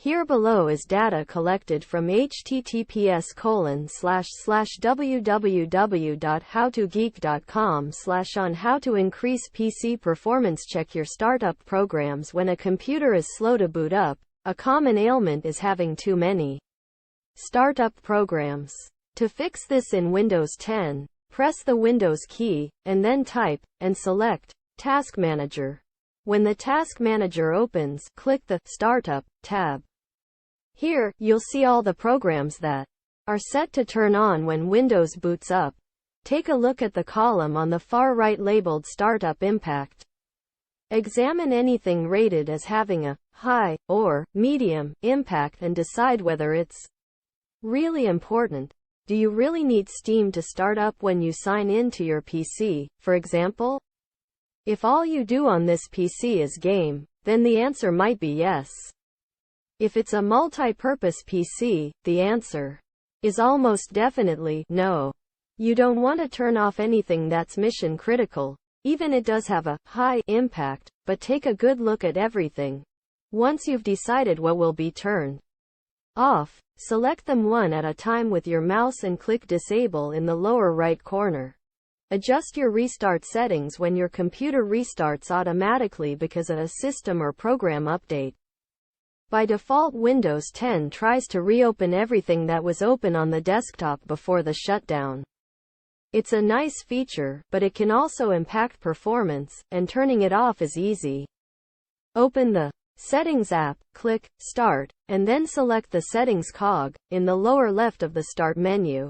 Here below is data collected from https://www.howtogeek.com/ on how to increase PC performance. Check your startup programs when a computer is slow to boot up. A common ailment is having too many startup programs. To fix this in Windows 10, press the Windows key, and then type, and select Task Manager. When the Task Manager opens, click the Startup tab. Here, you'll see all the programs that are set to turn on when Windows boots up. Take a look at the column on the far right labeled Startup Impact. Examine anything rated as having a high or medium impact and decide whether it's really important. Do you really need Steam to start up when you sign in to your PC, for example? If all you do on this PC is game, then the answer might be yes. If it's a multi-purpose PC, the answer is almost definitely no. You don't want to turn off anything that's mission critical, even it does have a high impact, but take a good look at everything. Once you've decided what will be turned off, select them one at a time with your mouse and click Disable in the lower right corner. Adjust your restart settings when your computer restarts automatically because of a system or program update. By default, Windows 10 tries to reopen everything that was open on the desktop before the shutdown. It's a nice feature, but it can also impact performance, and turning it off is easy. Open the Settings app, click Start, and then select the Settings cog in the lower left of the Start menu.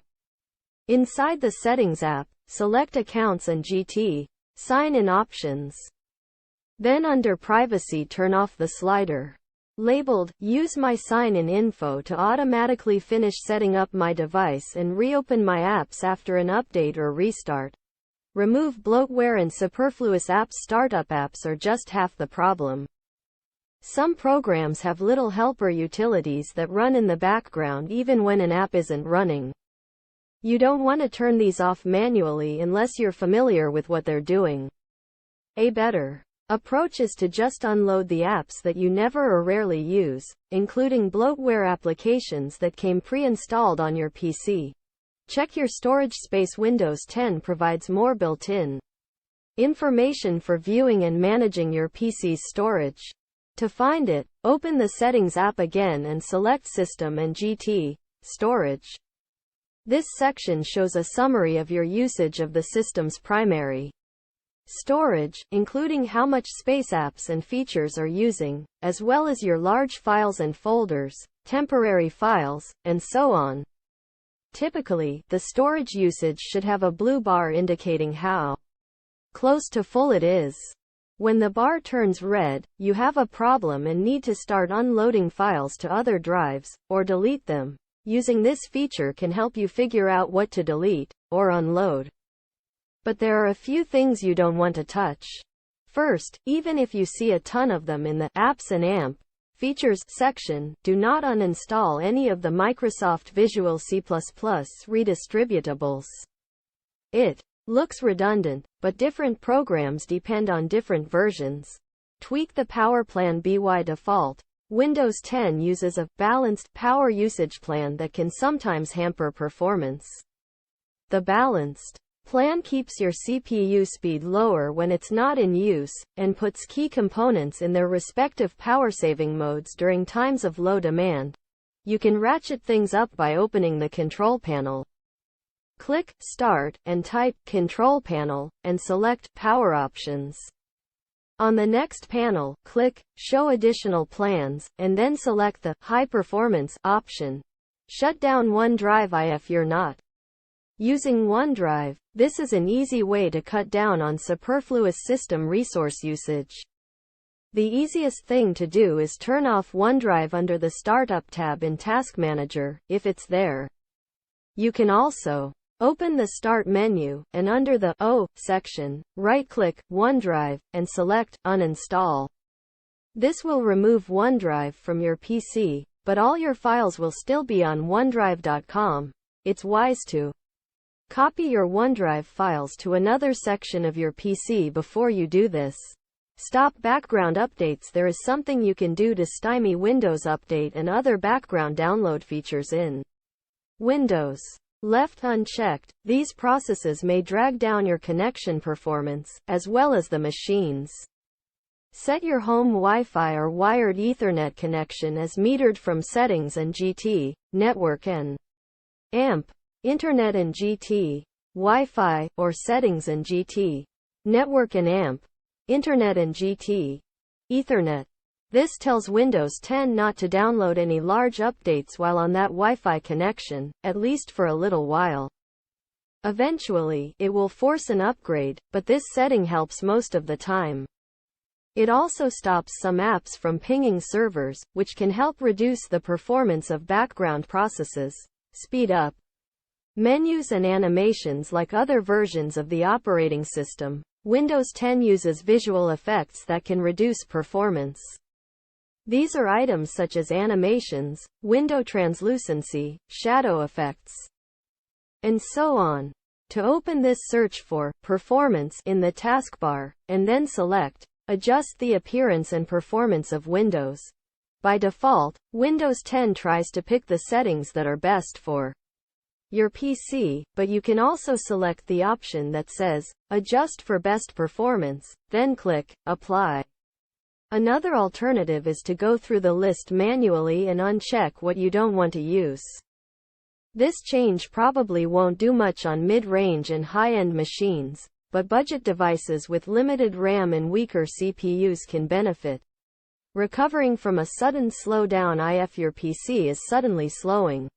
Inside the Settings app, select Accounts and GT Sign-in options. Then under Privacy, turn off the slider labeled Use My Sign-in Info to automatically finish setting up my device and reopen my apps after an update or restart. Remove bloatware and superfluous apps. Startup apps are just half the problem. Some programs have little helper utilities that run in the background even when an app isn't running. You don't want to turn these off manually unless you're familiar with what they're doing. A better approach is to just unload the apps that you never or rarely use, including bloatware applications that came pre-installed on your PC. Check your storage space. Windows 10 provides more built-in information for viewing and managing your PC's storage. To find it, open the Settings app again and select System and GT Storage. This section shows a summary of your usage of the system's primary storage, including how much space apps and features are using, as well as your large files and folders, temporary files, and so on. Typically, the storage usage should have a blue bar indicating how close to full it is. When the bar turns red, you have a problem and need to start unloading files to other drives, or delete them. Using this feature can help you figure out what to delete, or unload. But there are a few things you don't want to touch. First, even if you see a ton of them in the Apps and AMP Features section, do not uninstall any of the Microsoft Visual C++ redistributables. It looks redundant, but different programs depend on different versions. Tweak the power plan. By default, Windows 10 uses a balanced power usage plan that can sometimes hamper performance. The balanced plan keeps your CPU speed lower when it's not in use, and puts key components in their respective power-saving modes during times of low demand. You can ratchet things up by opening the Control Panel. Click Start, and type Control Panel, and select Power Options. On the next panel, click Show Additional Plans, and then select the High Performance option. Shut down OneDrive if you're not using OneDrive. This is an easy way to cut down on superfluous system resource usage. The easiest thing to do is turn off OneDrive under the Startup tab in Task Manager, if it's there. You can also open the Start menu, and under the O section, right-click OneDrive, and select Uninstall. This will remove OneDrive from your PC, but all your files will still be on OneDrive.com. It's wise to copy your OneDrive files to another section of your PC before you do this. Stop background updates. There is something you can do to stymie Windows Update and other background download features in Windows. Left unchecked, these processes may drag down your connection performance, as well as the machine's. Set your home Wi-Fi or wired Ethernet connection as metered from Settings and GT, Network and AMP, Internet and GT, Wi-Fi, or Settings and GT, Network and AMP, Internet and GT, Ethernet. This tells Windows 10 not to download any large updates while on that Wi-Fi connection, at least for a little while. Eventually, it will force an upgrade, but this setting helps most of the time. It also stops some apps from pinging servers, which can help reduce the performance of background processes. Speed up menus and animations. Like other versions of the operating system, Windows 10 uses visual effects that can reduce performance. These are items such as animations, window translucency, shadow effects, and so on. To open this, search for Performance in the taskbar, and then select Adjust the appearance and performance of Windows. By default, Windows 10 tries to pick the settings that are best for your PC, but you can also select the option that says Adjust for best performance, then click Apply. Another alternative is to go through the list manually and uncheck what you don't want to use. This change probably won't do much on mid-range and high-end machines, but budget devices with limited RAM and weaker CPUs can benefit. Recovering from a sudden slowdown if your PC is suddenly slowing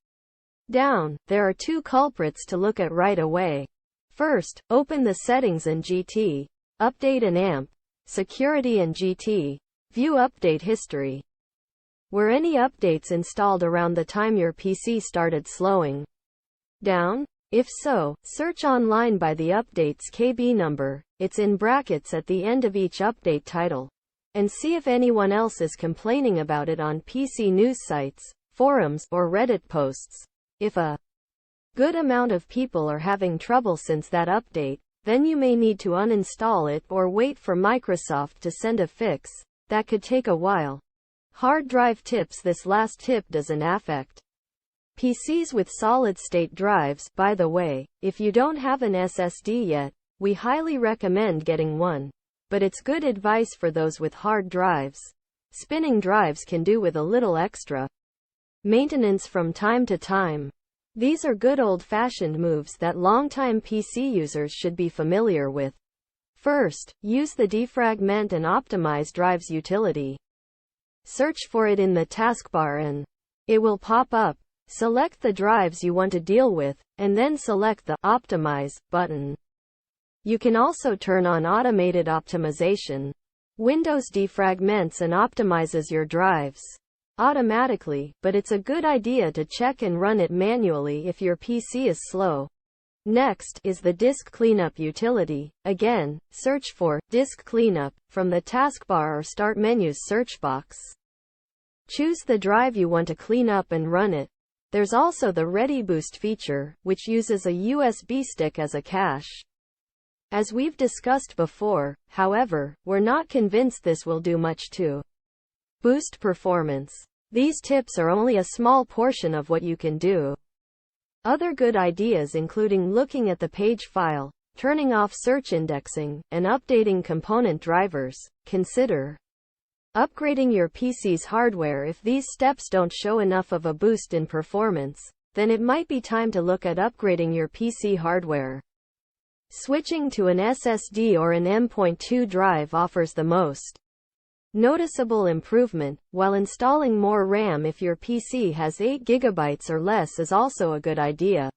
down, there are two culprits to look at right away. First, open the Settings and GT, Update and AMP, Security and GT, View Update History. Were any updates installed around the time your PC started slowing down? If so, search online by the update's KB number, it's in brackets at the end of each update title, and see if anyone else is complaining about it on PC news sites, forums, or Reddit posts. If a good amount of people are having trouble since that update, then you may need to uninstall it or wait for Microsoft to send a fix. That could take a while. Hard drive tips. This last tip doesn't affect PCs with solid-state drives. By the way, if you don't have an SSD yet, we highly recommend getting one. But it's good advice for those with hard drives. Spinning drives can do with a little extra maintenance from time to time. These are good old-fashioned moves that longtime PC users should be familiar with. First, use the Defragment and Optimize Drives utility. Search for it in the taskbar and it will pop up. Select the drives you want to deal with, and then select the Optimize button. You can also turn on automated optimization. Windows defragments and optimizes your drives automatically, but it's a good idea to check and run it manually if your PC is slow. Next is the Disk Cleanup utility. Again, search for Disk Cleanup from the taskbar or Start menu's search box. Choose the drive you want to clean up and run it. There's also the ReadyBoost feature, which uses a USB stick as a cache. As we've discussed before, however, we're not convinced this will do much to boost performance. These tips are only a small portion of what you can do. Other good ideas including looking at the page file, turning off search indexing, and updating component drivers. Consider upgrading your PC's hardware. If these steps don't show enough of a boost in performance, then it might be time to look at upgrading your PC hardware. Switching to an SSD or an M.2 drive offers the most noticeable improvement, while installing more RAM if your PC has 8 GB or less is also a good idea.